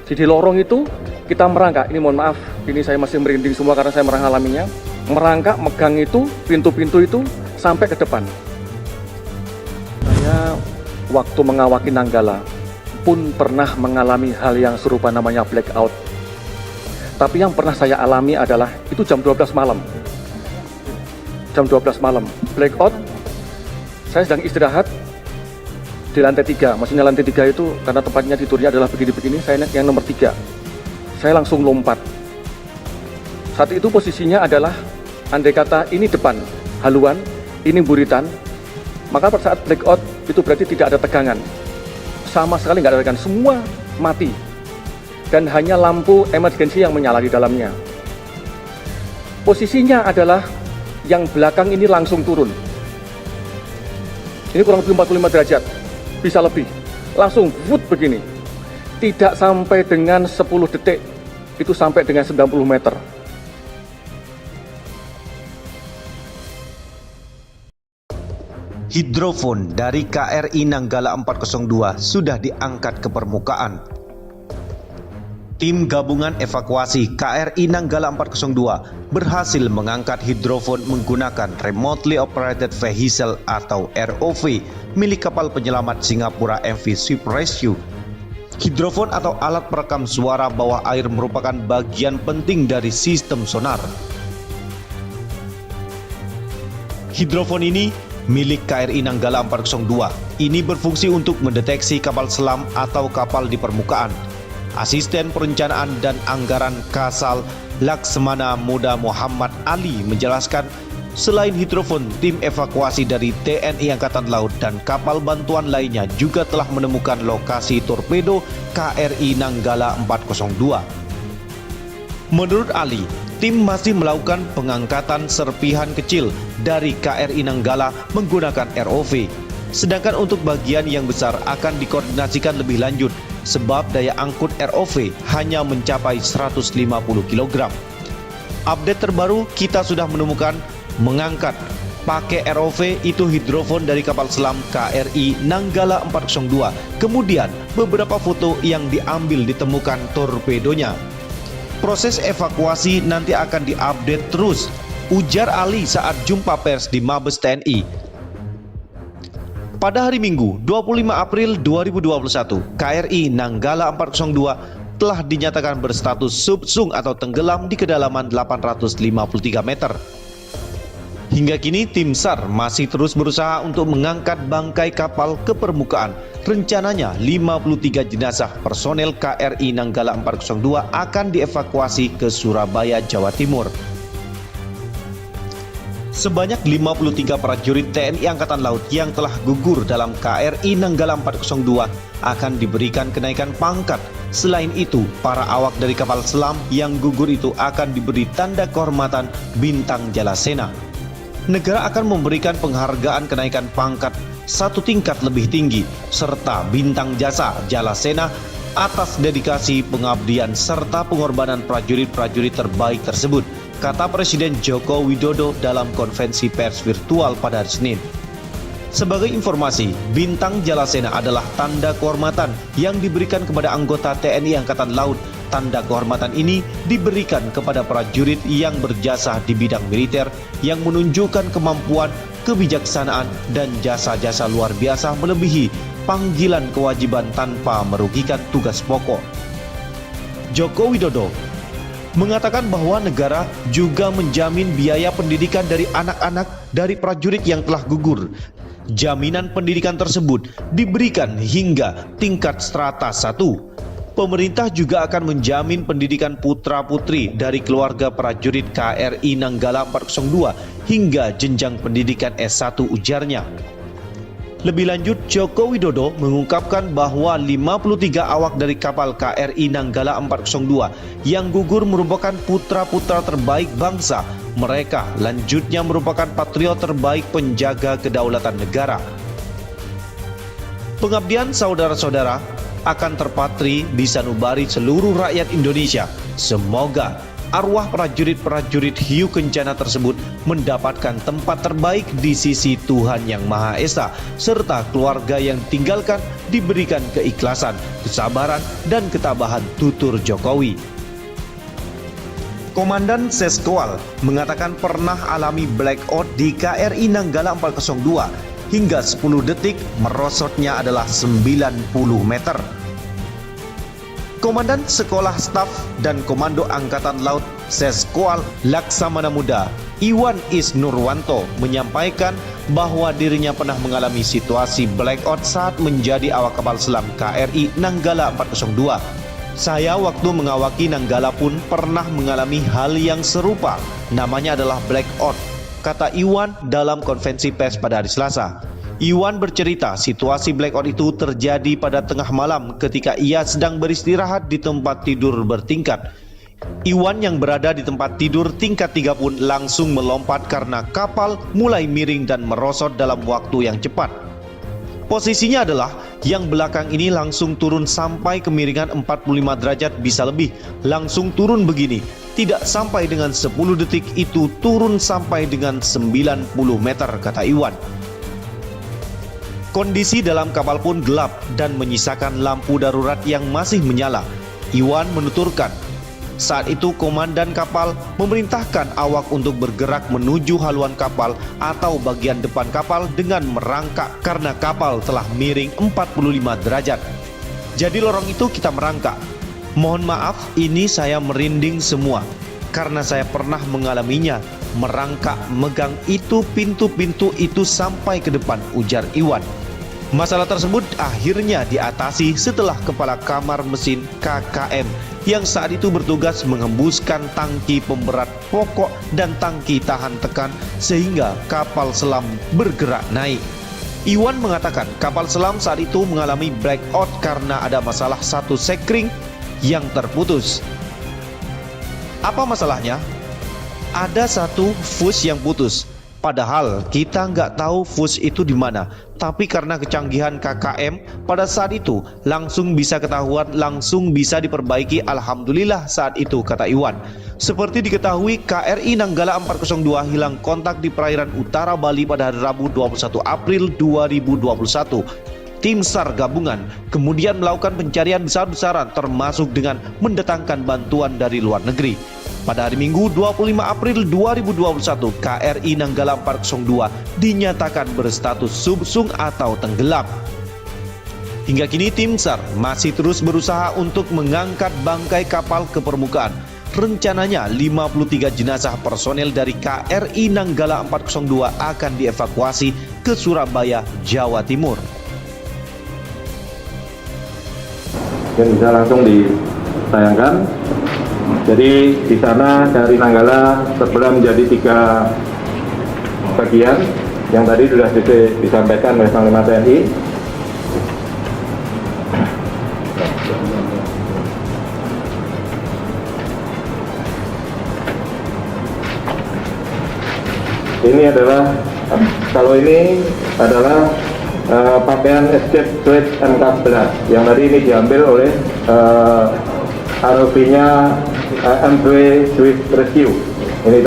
Di lorong itu kita merangkak, ini mohon maaf, ini saya masih merinding semua karena saya mengalaminya. Merangkak, megang itu, pintu-pintu itu sampai ke depan. Saya waktu mengawaki Nanggala pun pernah mengalami hal yang serupa, namanya blackout. Tapi yang pernah saya alami adalah itu jam 12 malam. Jam 12 malam, blackout, saya sedang istirahat di lantai 3. Maksudnya lantai 3 itu karena tempatnya tidurnya adalah begini-begini, saya yang nomor 3. Saya langsung lompat. Saat itu posisinya adalah, andai kata ini depan, haluan, ini buritan, maka pada saat blackout itu berarti tidak ada tegangan. Sama sekali nggak ada tegangan, semua mati. Dan hanya lampu emergency yang menyala di dalamnya. Posisinya adalah yang belakang ini langsung turun. Ini kurang lebih 45 derajat, bisa lebih. Langsung wood begini. Tidak sampai dengan 10 detik, itu sampai dengan 90 meter. Hidrofon dari KRI Nanggala 402 sudah diangkat ke permukaan. Tim gabungan evakuasi KRI Nanggala 402 berhasil mengangkat hidrofon menggunakan Remotely Operated Vehicle atau ROV milik kapal penyelamat Singapura MV Ship Rescue. Hidrofon atau alat perekam suara bawah air merupakan bagian penting dari sistem sonar. Hidrofon ini milik KRI Nanggala 402. Ini berfungsi untuk mendeteksi kapal selam atau kapal di permukaan. Asisten Perencanaan dan Anggaran Kasal Laksmana Muda Muhammad Ali menjelaskan, selain hidrofon, tim evakuasi dari TNI Angkatan Laut dan kapal bantuan lainnya juga telah menemukan lokasi torpedo KRI Nanggala 402. Menurut Ali, tim masih melakukan pengangkatan serpihan kecil dari KRI Nanggala menggunakan ROV. Sedangkan untuk bagian yang besar akan dikoordinasikan lebih lanjut sebab daya angkut ROV hanya mencapai 150 kg. Update terbaru, kita sudah menemukan mengangkat pakai ROV itu hidrofon dari kapal selam KRI Nanggala 402. Kemudian beberapa foto yang diambil ditemukan torpedonya. Proses evakuasi nanti akan diupdate terus, ujar Ali saat jumpa pers di Mabes TNI. Pada hari Minggu, 25 April 2021, KRI Nanggala 402 telah dinyatakan berstatus subsung atau tenggelam di kedalaman 853 meter. Hingga kini tim SAR masih terus berusaha untuk mengangkat bangkai kapal ke permukaan. Rencananya 53 jenazah personel KRI Nanggala 402 akan dievakuasi ke Surabaya, Jawa Timur. Sebanyak 53 prajurit TNI Angkatan Laut yang telah gugur dalam KRI Nanggala 402 akan diberikan kenaikan pangkat. Selain itu, para awak dari kapal selam yang gugur itu akan diberi tanda kehormatan Bintang Jalasena. Negara akan memberikan penghargaan kenaikan pangkat satu tingkat lebih tinggi serta Bintang Jasa Jalasena atas dedikasi, pengabdian serta pengorbanan prajurit-prajurit terbaik tersebut, kata Presiden Joko Widodo dalam konferensi pers virtual pada hari Senin. Sebagai informasi, Bintang Jalasena adalah tanda kehormatan yang diberikan kepada anggota TNI Angkatan Laut. Tanda kehormatan ini diberikan kepada prajurit yang berjasa di bidang militer yang menunjukkan kemampuan, kebijaksanaan, dan jasa-jasa luar biasa melebihi panggilan kewajiban tanpa merugikan tugas pokok. Joko Widodo mengatakan bahwa negara juga menjamin biaya pendidikan dari anak-anak dari prajurit yang telah gugur. Jaminan pendidikan tersebut diberikan hingga tingkat strata 1. Pemerintah juga akan menjamin pendidikan putra-putri dari keluarga prajurit KRI Nanggala 402 hingga jenjang pendidikan S1, ujarnya. Lebih lanjut, Joko Widodo mengungkapkan bahwa 53 awak dari kapal KRI Nanggala 402 yang gugur merupakan putra-putra terbaik bangsa. Mereka lanjutnya merupakan patriot terbaik penjaga kedaulatan negara. Pengabdian saudara-saudara akan terpatri di sanubari seluruh rakyat Indonesia. Semoga arwah prajurit-prajurit hiu kencana tersebut mendapatkan tempat terbaik di sisi Tuhan Yang Maha Esa, serta keluarga yang tinggalkan diberikan keikhlasan, kesabaran, dan ketabahan tutur Jokowi. Komandan Seskowal mengatakan pernah alami blackout di KRI Nanggala 402 hingga 10 detik merosotnya adalah 90 meter. Komandan Sekolah Staf dan Komando Angkatan Laut Seskowal Laksamana Muda Iwan Isnurwanto menyampaikan bahwa dirinya pernah mengalami situasi blackout saat menjadi awak kapal selam KRI Nanggala 402. Saya waktu mengawaki Nanggala pun pernah mengalami hal yang serupa, namanya adalah blackout, kata Iwan dalam konferensi pers pada hari Selasa. Iwan bercerita situasi blackout itu terjadi pada tengah malam ketika ia sedang beristirahat di tempat tidur bertingkat. Iwan yang berada di tempat tidur tingkat 3 pun langsung melompat karena kapal mulai miring dan merosot dalam waktu yang cepat. Posisinya adalah yang belakang ini langsung turun sampai kemiringan 45 derajat bisa lebih, langsung turun begini. Tidak sampai dengan 10 detik itu turun sampai dengan 90 meter, kata Iwan. Kondisi dalam kapal pun gelap dan menyisakan lampu darurat yang masih menyala. Iwan menuturkan, saat itu komandan kapal memerintahkan awak untuk bergerak menuju haluan kapal atau bagian depan kapal dengan merangkak karena kapal telah miring 45 derajat. Jadi lorong itu kita merangkak. Mohon maaf, ini saya merinding semua karena saya pernah mengalaminya, merangkak megang itu pintu-pintu itu sampai ke depan, ujar Iwan. Masalah tersebut akhirnya diatasi setelah kepala kamar mesin KKM yang saat itu bertugas menghembuskan tangki pemberat pokok dan tangki tahan tekan sehingga kapal selam bergerak naik. Iwan mengatakan kapal selam saat itu mengalami blackout karena ada masalah satu sekring yang terputus. Apa masalahnya? Ada satu fuse yang putus. Padahal kita nggak tahu fuse itu di mana, tapi karena kecanggihan KKM pada saat itu langsung bisa ketahuan, langsung bisa diperbaiki. Alhamdulillah saat itu, kata Iwan. Seperti diketahui, KRI Nanggala 402 hilang kontak di perairan utara Bali pada hari Rabu 21 April 2021. Tim SAR gabungan kemudian melakukan pencarian besar-besaran termasuk dengan mendatangkan bantuan dari luar negeri. Pada hari Minggu 25 April 2021, KRI Nanggala 402 dinyatakan berstatus subsung atau tenggelam. Hingga kini tim SAR masih terus berusaha untuk mengangkat bangkai kapal ke permukaan. Rencananya 53 jenazah personel dari KRI Nanggala 402 akan dievakuasi ke Surabaya, Jawa Timur. Yang bisa langsung ditayangkan. Jadi di sana dari Nanggala terbelah menjadi 3 bagian yang tadi sudah disampaikan oleh Panglima TNI. Ini adalah, kalau ini adalah pakaian escape suite MK11 yang tadi ini diambil oleh ROV-nya M2 Swift Rescue. Ini